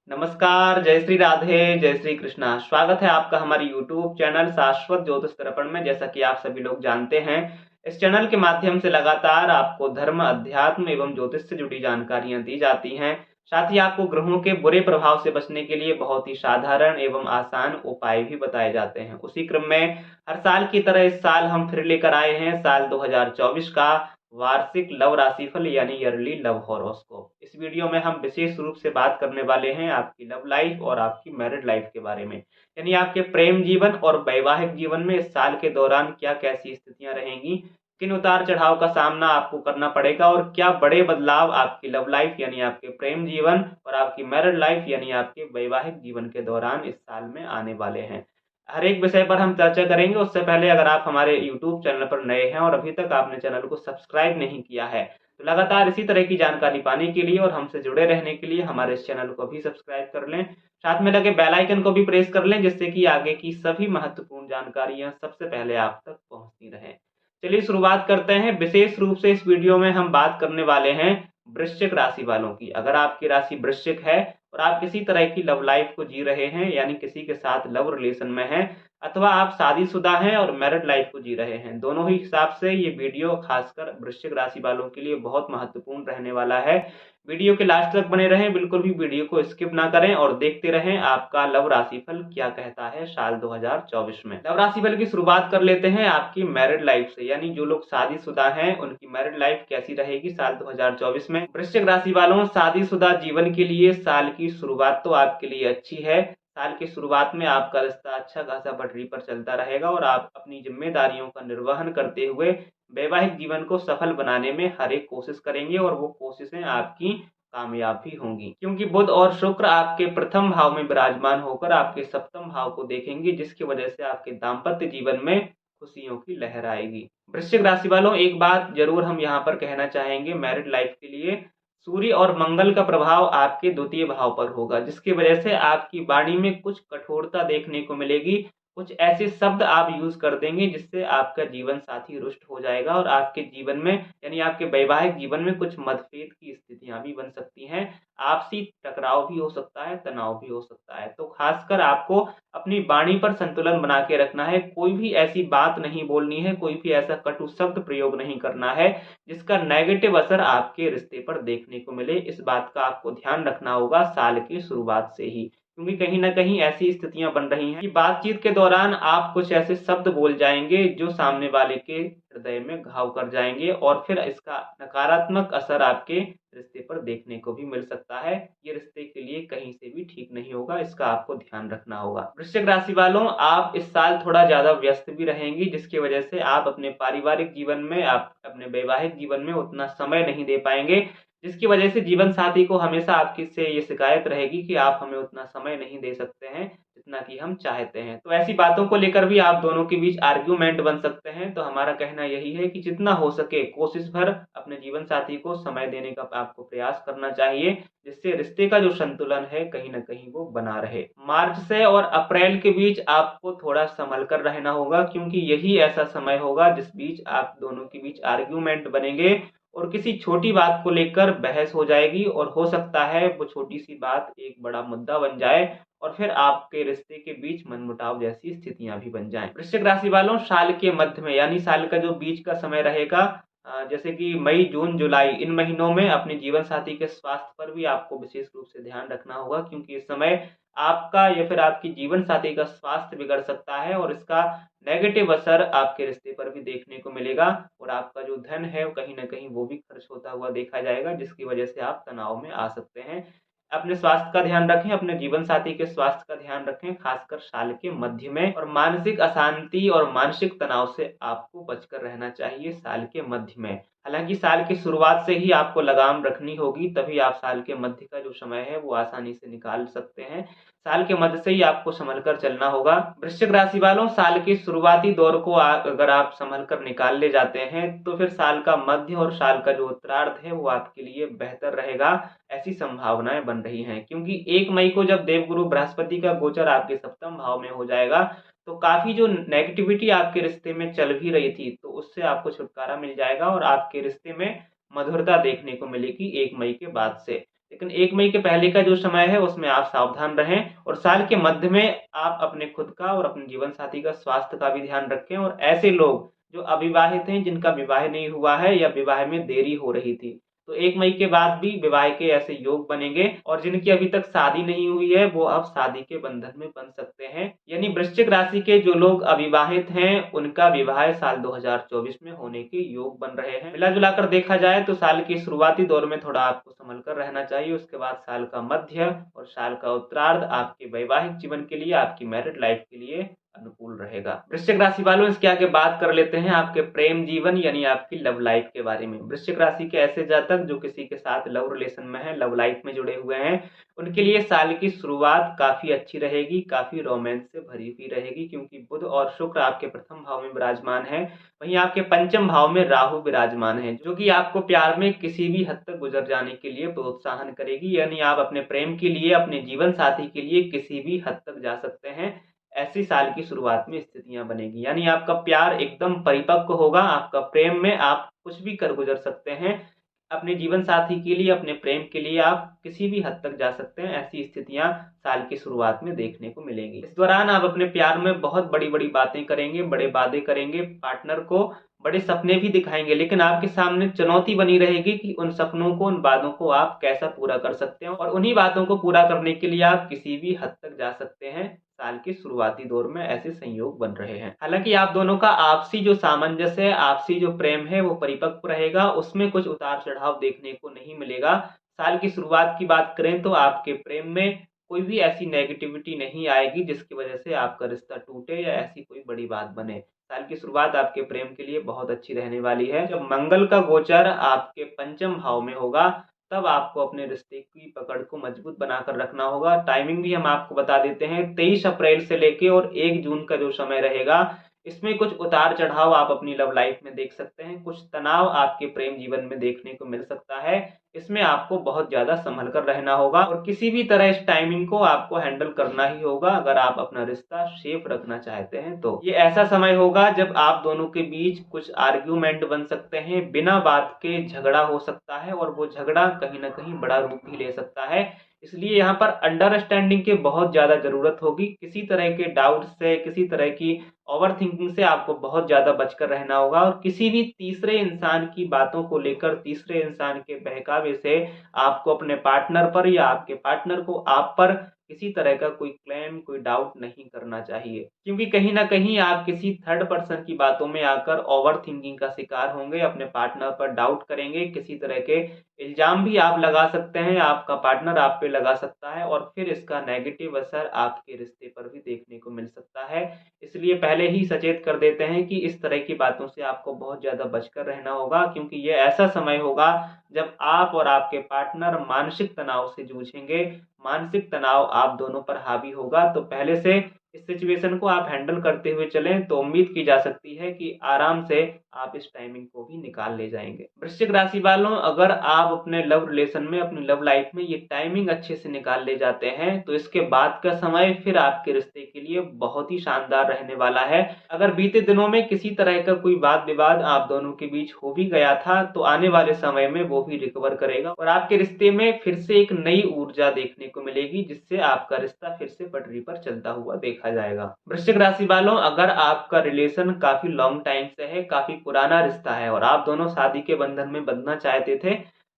नमस्कार, जय श्री राधे, जय श्री कृष्णा। स्वागत है आपका हमारे YouTube चैनल शाश्वत ज्योतिष दर्पण में। जैसा कि आप सभी लोग जानते हैं, इस चैनल के माध्यम से लगातार आपको धर्म, अध्यात्म एवं ज्योतिष से जुड़ी जानकारियां दी जाती हैं। साथ ही आपको ग्रहों के बुरे प्रभाव से बचने के लिए बहुत ही साधारण एवं आसान उपाय भी बताए जाते हैं। उसी क्रम में हर साल की तरह इस साल हम फिर लेकर आए हैं साल 2024 का वार्षिक लव राशिफल यानी ईयरली लव हॉरोस्कोप। इस वीडियो में हम विशेष रूप से बात करने वाले हैं आपकी लव लाइफ और आपकी मैरिड लाइफ के बारे में, यानी आपके प्रेम जीवन और वैवाहिक जीवन में इस साल के दौरान क्या कैसी स्थितियां रहेंगी, किन उतार चढ़ाव का सामना आपको करना पड़ेगा और क्या बड़े बदलाव आपकी लव लाइफ यानी आपके प्रेम जीवन और आपकी मैरिड लाइफ यानी आपके वैवाहिक जीवन के दौरान इस साल में आने वाले हैं। हर एक विषय पर हम चर्चा करेंगे। उससे पहले अगर आप हमारे YouTube चैनल पर नए हैं और अभी तक आपने चैनल को सब्सक्राइब नहीं किया है, तो लगातार इसी तरह की जानकारी पाने के लिए और हमसे जुड़े रहने के लिए हमारे इस चैनल को भी सब्सक्राइब कर लें। साथ में लगे बेल आइकन को भी प्रेस कर लें, जिससे कि आगे की सभी महत्वपूर्ण जानकारियां सबसे पहले आप तक पहुंचती रहें। चलिए शुरुआत करते हैं। विशेष रूप से इस वीडियो में हम बात करने वाले हैं वृश्चिक राशि वालों की। अगर आपकी राशि वृश्चिक है और आप किसी तरह की लव लाइफ को जी रहे हैं, यानी किसी के साथ लव रिलेशन में हैं, अथवा आप शादीशुदा हैं और मैरिड लाइफ को जी रहे हैं, दोनों ही हिसाब से ये वीडियो खासकर वृश्चिक राशि वालों के लिए बहुत महत्वपूर्ण रहने वाला है। वीडियो के लास्ट तक बने रहें, बिल्कुल भी वीडियो को स्किप ना करें और देखते रहें आपका लव राशिफल क्या कहता है साल 2024 में। लव राशिफल की शुरुआत कर लेते हैं आपकी मैरिड लाइफ से, यानी जो लोग शादीशुदा हैं उनकी मैरिड लाइफ कैसी रहेगी साल 2024 में। वृश्चिक राशि वालों, शादीशुदा जीवन के लिए साल की शुरुआत तो आपके लिए अच्छी है। साल की शुरुआत में आपका रिश्ता अच्छा खासा पटरी पर चलता रहेगा और आप अपनी जिम्मेदारियों का निर्वहन करते हुए वैवाहिक जीवन को सफल बनाने में हर एक कोशिश करेंगे और वो कोशिशें आपकी कामयाब भी होंगी, क्योंकि बुध और शुक्र आपके प्रथम भाव में विराजमान होकर आपके सप्तम भाव को देखेंगे, जिसकी वजह से आपके दाम्पत्य जीवन में खुशियों की लहर आएगी। वृश्चिक राशि वालों, एक बात जरूर हम यहाँ पर कहना चाहेंगे, मैरिड लाइफ के लिए सूर्य और मंगल का प्रभाव आपके द्वितीय भाव पर होगा, जिसकी वजह से आपकी वाणी में कुछ कठोरता देखने को मिलेगी। कुछ ऐसे शब्द आप यूज कर देंगे जिससे आपका जीवन साथी रुष्ट हो जाएगा और आपके जीवन में यानी आपके वैवाहिक जीवन में कुछ मतभेद की स्थितियां भी बन सकती हैं। आपसी टकराव भी हो सकता है, तनाव भी हो सकता है। तो खासकर आपको अपनी वाणी पर संतुलन बना के रखना है। कोई भी ऐसी बात नहीं बोलनी है, कोई भी ऐसा कटु शब्द प्रयोग नहीं करना है जिसका नेगेटिव असर आपके रिश्ते पर देखने को मिले। इस बात का आपको ध्यान रखना होगा साल की शुरुआत से ही, क्योंकि कहीं ना कहीं ऐसी स्थितियां बन रही हैं कि बातचीत के दौरान आप कुछ ऐसे शब्द बोल जाएंगे जो सामने वाले के हृदय में घाव कर जाएंगे और फिर इसका नकारात्मक असर आपके रिश्ते पर देखने को भी मिल सकता है। ये रिश्ते के लिए कहीं से भी ठीक नहीं होगा, इसका आपको ध्यान रखना होगा। वृश्चिक राशि वालों, आप इस साल थोड़ा ज्यादा व्यस्त भी रहेंगी, जिसकी वजह से आप अपने पारिवारिक जीवन में, आप अपने वैवाहिक जीवन में उतना समय नहीं दे पाएंगे, जिसकी वजह से जीवन साथी को हमेशा आपकी से ये शिकायत रहेगी कि आप हमें उतना समय नहीं दे सकते हैं जितना कि हम चाहते हैं। तो ऐसी बातों को लेकर भी आप दोनों के बीच आर्ग्यूमेंट बन सकते हैं। तो हमारा कहना यही है कि जितना हो सके कोशिश भर अपने जीवन साथी को समय देने का आपको प्रयास करना चाहिए, जिससे रिश्ते का जो संतुलन है कहीं ना कहीं वो बना रहे। मार्च से और अप्रैल के बीच आपको थोड़ा संभल कर रहना होगा, क्योंकि यही ऐसा समय होगा जिस बीच आप दोनों के बीच आर्ग्यूमेंट बनेंगे और किसी छोटी बात को लेकर बहस हो जाएगी और हो सकता है वो छोटी सी बात एक बड़ा मुद्दा बन जाए और फिर आपके रिश्ते के बीच मनमुटाव जैसी स्थितियां भी बन जाएं। वृश्चिक राशि वालों, साल के मध्य में यानी साल का जो बीच का समय रहेगा, जैसे कि मई, जून, जुलाई, इन महीनों में अपने जीवन साथी के स्वास्थ्य पर भी आपको विशेष रूप से ध्यान रखना होगा, क्योंकि इस समय आपका या फिर आपकी जीवन साथी का स्वास्थ्य बिगड़ सकता है और इसका नेगेटिव असर आपके रिश्ते पर भी देखने को मिलेगा और आपका जो धन है कहीं ना कहीं वो भी खर्च होता हुआ देखा जाएगा, जिसकी वजह से आप तनाव में आ सकते हैं। अपने स्वास्थ्य का ध्यान रखें, अपने जीवन साथी के स्वास्थ्य का ध्यान रखें, खासकर साल के मध्य में। और मानसिक अशांति और मानसिक तनाव से आपको बचकर रहना चाहिए साल के मध्य में। हालांकि साल की शुरुआत से ही आपको लगाम रखनी होगी, तभी आप साल के मध्य का जो समय है वो आसानी से निकाल सकते हैं। साल के मध्य से ही आपको संभल कर चलना होगा। वृश्चिक राशि वालों, साल के शुरुआती दौर को अगर आप संभल कर निकाल ले जाते हैं तो फिर साल का मध्य और साल का जो उत्तरार्ध है वो आपके लिए बेहतर रहेगा, ऐसी संभावनाएं बन रही हैं। क्योंकि 1 मई को जब देवगुरु बृहस्पति का गोचर आपके सप्तम भाव में हो जाएगा, तो काफी जो नेगेटिविटी आपके रिश्ते में चल भी रही थी, तो उससे आपको छुटकारा मिल जाएगा और आपके रिश्ते में मधुरता देखने को मिलेगी 1 मई के बाद से। लेकिन 1 मई के पहले का जो समय है उसमें आप सावधान रहें और साल के मध्य में आप अपने खुद का और अपने जीवन साथी का स्वास्थ्य का भी ध्यान रखें। और ऐसे लोग जो अविवाहित हैं, जिनका विवाह नहीं हुआ है या विवाह में देरी हो रही थी, तो 1 मई के बाद भी विवाह के ऐसे योग बनेंगे और जिनकी अभी तक शादी नहीं हुई है, वो अब शादी के बंधन में बंध सकते हैं। यानी वृश्चिक राशि के जो लोग अविवाहित हैं, उनका विवाह साल 2024 में होने के योग बन रहे हैं। मिला-जुला कर देखा जाए तो साल के शुरुआती दौर में थोड़ा आपको संभल कर रहना चाहिए। उसके बाद साल का मध्य और साल का उत्तरार्ध आपके वैवाहिक जीवन के लिए, आपकी मैरिड लाइफ के लिए अनुकूल रहेगा। वृश्चिक राशि वालों, इसके आगे बात कर लेते हैं आपके प्रेम जीवन यानी आपकी लव लाइफ के बारे में। वृश्चिक राशि के ऐसे जातक जो किसी के साथ लव रिलेशन में हैं, लव लाइफ में जुड़े हुए हैं, उनके लिए साल की शुरुआत काफ़ी अच्छी रहेगी, काफ़ी रोमांस से भरी हुई रहेगी, क्योंकि बुध और शुक्र आपके प्रथम भाव में विराजमान हैं। वहीं आपके पंचम भाव में राहु विराजमान है, जो कि आपको प्यार में किसी भी हद तक गुजर जाने के लिए प्रोत्साहन करेगी। यानी आप अपने प्रेम के लिए, अपने जीवन साथी के लिए किसी भी हद तक जा सकते हैं। ऐसी साल की शुरुआत में स्थितियां बनेगी, यानी आपका प्यार एकदम परिपक्व होगा। आपका प्रेम में आप कुछ भी कर गुजर सकते हैं। अपने जीवन साथी के लिए, अपने प्रेम के लिए आप किसी भी हद तक जा सकते हैं। ऐसी स्थितियां साल की शुरुआत में देखने को मिलेंगी। इस दौरान आप अपने प्यार में बहुत बड़ी-बड़ी बातें करेंगे, बड़े वादे करेंगे, पार्टनर को बड़े सपने भी दिखाएँगे, लेकिन आपके सामने चुनौती बनी रहेगी कि उन सपनों को, उन वादों को आप कैसा पूरा कर सकते हैं और उन्हीं बातों को पूरा करने के लिए आप किसी भी हद तक जा सकते हैं। साल के शुरुआती दौर में ऐसे संयोग बन रहे हैं। हालाँकि आप दोनों का आपसी जो सामंजस्य है, आपसी जो प्रेम है, वो परिपक्व रहेगा, उसमें कुछ उतार-चढ़ाव देखने को नहीं मिलेगा। साल की शुरुआत की बात करें तो आपके प्रेम में कोई भी ऐसी नेगेटिविटी नहीं आएगी जिसकी वजह से आपका रिश्ता टूटे या ऐसी कोई बड़ी बात बने। साल की शुरुआत आपके प्रेम के लिए बहुत अच्छी रहने वाली है। जब मंगल का गोचर आपके पंचम भाव में होगा, तब आपको अपने रिश्ते की पकड़ को मजबूत बनाकर रखना होगा। टाइमिंग भी हम आपको बता देते हैं, 23 अप्रैल से लेके और 1 जून का जो समय रहेगा, इसमें कुछ उतार-चढ़ाव आप अपनी लव लाइफ में देख सकते हैं, कुछ तनाव आपके प्रेम जीवन में देखने को मिल सकता है। इसमें आपको बहुत ज़्यादा सँभल कर रहना होगा और किसी भी तरह इस टाइमिंग को आपको हैंडल करना ही होगा, अगर आप अपना रिश्ता सेफ रखना चाहते हैं तो। ये ऐसा समय होगा जब आप दोनों के बीच कुछ आर्ग्यूमेंट बन सकते हैं, बिना बात के झगड़ा हो सकता है और वो झगड़ा कहीं न कहीं बड़ा रूप भी ले सकता है। इसलिए यहाँ पर अंडरस्टैंडिंग की बहुत ज़्यादा ज़रूरत होगी। किसी तरह के डाउट से, किसी तरह की ओवरथिंकिंग से आपको बहुत ज़्यादा बचकर रहना होगा और किसी भी तीसरे इंसान की बातों को लेकर, तीसरे इंसान के बहकावे से आपको अपने पार्टनर पर या आपके पार्टनर को आप पर किसी तरह का कोई क्लेम, कोई डाउट नहीं करना चाहिए। क्योंकि कहीं न कहीं आप किसी थर्ड पर्सन की बातों में आकर ओवरथिंकिंग का शिकार होंगे, अपने पार्टनर पर डाउट करेंगे, किसी तरह के इल्ज़ाम भी आप लगा सकते हैं, आपका पार्टनर आप पे लगा सकता है और फिर इसका नेगेटिव असर आपके रिश्ते पर भी देखने को मिल सकता है। इसलिए पहले ही सचेत कर देते हैं कि इस तरह की बातों से आपको बहुत ज़्यादा बचकर रहना होगा, क्योंकि ये ऐसा समय होगा जब आप और आपके पार्टनर मानसिक तनाव से जूझेंगे। मानसिक तनाव आप दोनों पर हावी होगा, तो पहले से इस सिचुएशन को आप हैंडल करते हुए चलें तो उम्मीद की जा सकती है कि आराम से आप इस टाइमिंग को भी निकाल ले जाएँगे। वृश्चिक राशि वालों, अगर आप अपने लव रिलेशन में, अपनी लव लाइफ में ये टाइमिंग अच्छे से निकाल ले जाते हैं, तो इसके बाद का समय फिर आपके रिश्ते के लिए बहुत ही शानदार रहने वाला है। अगर बीते दिनों में किसी तरह का कोई वाद-विवाद आप दोनों के बीच हो भी गया था, तो आने वाले समय में वो भी रिकवर करेगा और आपके रिश्ते में फिर से एक नई ऊर्जा देखने को मिलेगी, जिससे आपका रिश्ता फिर से पटरी पर चलता हुआ देखा जाएगा। वृश्चिक राशि वालों, अगर आपका रिलेशन काफ़ी लॉन्ग टाइम से है, काफ़ी पुराना रिश्ता है और आप दोनों शादी के बंधन में बंधना चाहते थे,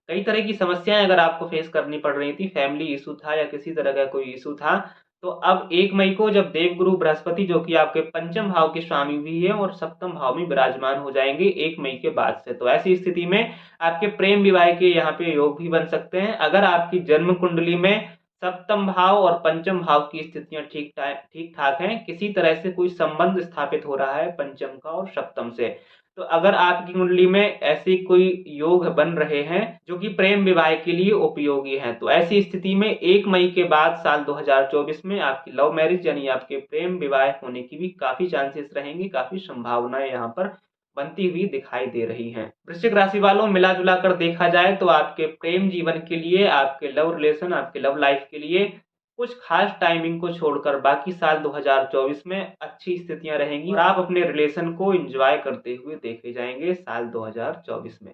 कई तरह की समस्याएँ अगर आपको फेस करनी पड़ रही थी, फैमिली इश्यू था या किसी तरह का कोई इश्यू था, तो अब 1 मई को जब देवगुरु बृहस्पति, जो कि आपके पंचम भाव के स्वामी भी हैं और सप्तम भाव में विराजमान हो जाएँगे 1 मई के बाद से। तो ऐसी स्थिति में आपके प्रेम विवाह के यहाँ पे योग भी बन सकते हैं। अगर आपकी जन्म कुंडली में सप्तम भाव और पंचम भाव की स्थितियाँ ठीक-ठाक हैं, किसी तरह से कोई संबंध स्थापित हो रहा है पंचम का और सप्तम से, तो अगर आपकी कुंडली में ऐसे कोई योग बन रहे हैं जो कि प्रेम विवाह के लिए उपयोगी हैं, तो ऐसी स्थिति में 1 मई के बाद साल 2024 में आपकी लव मैरिज यानी आपके प्रेम विवाह होने की भी काफ़ी चांसेस रहेंगी, काफ़ी संभावनाएँ यहाँ पर बनती हुई दिखाई दे रही हैं। वृश्चिक राशि वालों, मिला-जुला कर देखा जाए तो आपके प्रेम जीवन के लिए, आपके लव रिलेशन, आपके लव लाइफ के लिए कुछ खास टाइमिंग को छोड़कर बाकी साल 2024 में अच्छी स्थितियाँ रहेंगी और आप अपने रिलेशन को एन्जॉय करते हुए देखे जाएँगे साल 2024 में।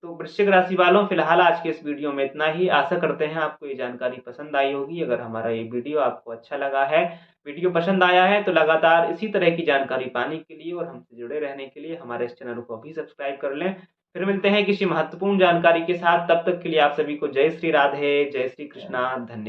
तो वृश्चिक राशि वालों, फिलहाल आज के इस वीडियो में इतना ही। आशा करते हैं आपको ये जानकारी पसंद आई होगी। अगर हमारा ये वीडियो आपको अच्छा लगा है, वीडियो पसंद आया है, तो लगातार इसी तरह की जानकारी पाने के लिए और हमसे जुड़े रहने के लिए हमारे इस चैनल को अभी सब्सक्राइब कर लें। फिर मिलते हैं किसी महत्वपूर्ण जानकारी के साथ। तब तक के लिए आप सभी को जय श्री राधे, जय श्री कृष्णा, धन्यवाद।